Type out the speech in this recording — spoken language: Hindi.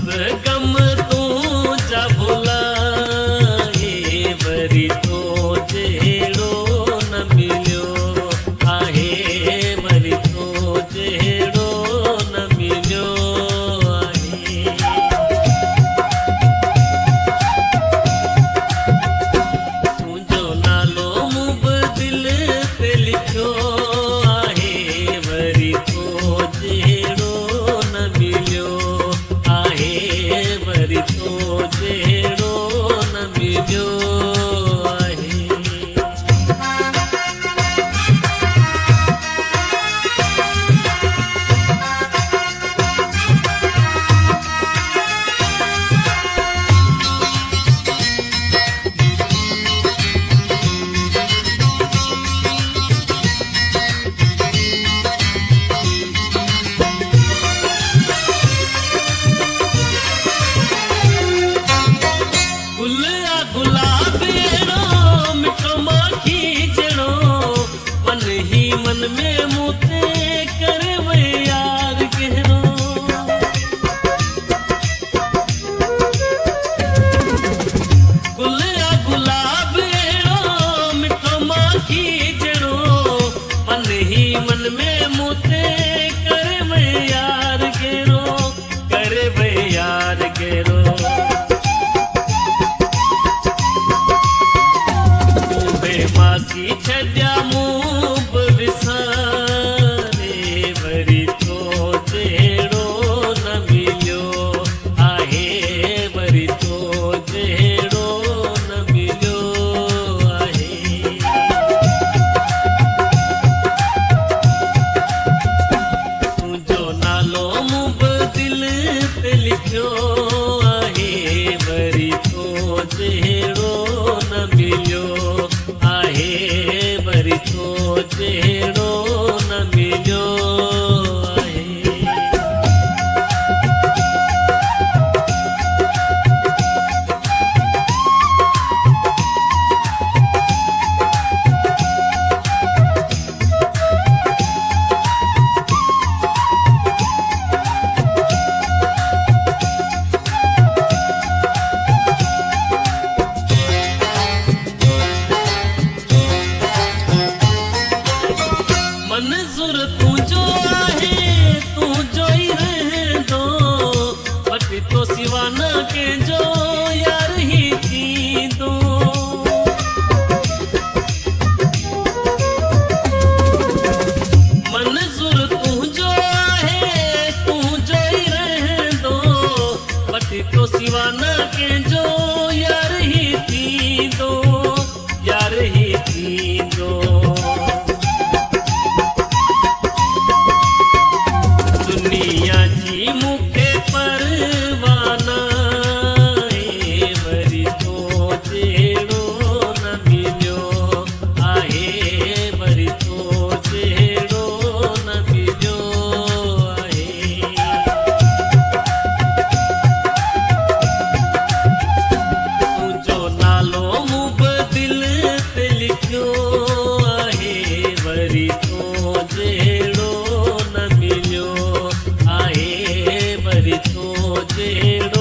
गम तू जा भुलाए वरी तो जहिड़ो न मिलियो आहे वरी तो जहिड़ो न मिलियो आहे। तुंहिंजो नालो मूं बि दिलि ते लिखियो आहे वरी तो जहिड़ो न मिलियो आहे वरी तो जहिड़ो न मिलियो आहे। गुल आ गुलाब अहिड़ो मिठो माखी जहिड़ो मन ही मन में मूं ते करे वे यार कहिड़ो। गुल आ गुलाब अहिड़ो मिठो माखी जहिड़ो मन ही मन में मूं ते करे वे यार कहिड़ो करे वे यार कहिड़ो। मासी छॾिया मूं बि विसारे वरी तो जहिड़ो न मिलियो आहे वरी तो जहिड़ो न मिलियो आहे। तुंहिंजो नालो मूं बि दिलि ते लिखियो आहे वरी तो जहिड़ो न मिलियो आहे वरी तो जहिड़ो न मिलियो आहे। मंज़ूर तुंहिंजो आहे तुंहिंजो ई रहंदो बाक़ी तो सिवा न कंहिंजो यार ही थींदो। मंज़ूर तुंहिंजो आहे तुंहिंजो ई रहंदो बाक़ी तो सिवा न कंहिंजो यार ही थींदो यार ही थींदो। दुनिया जी मूंखे परवाह नाहे वरी तो जहिड़ो न मिलियो आहे वरी तो जहिड़ो न मिलियो आहे। तुंहिंजो नालो मूं बि दिलि ते लिखियो आहे वरी तो जहिड़ो न मिलियो आहे वरी तो जहिड़ो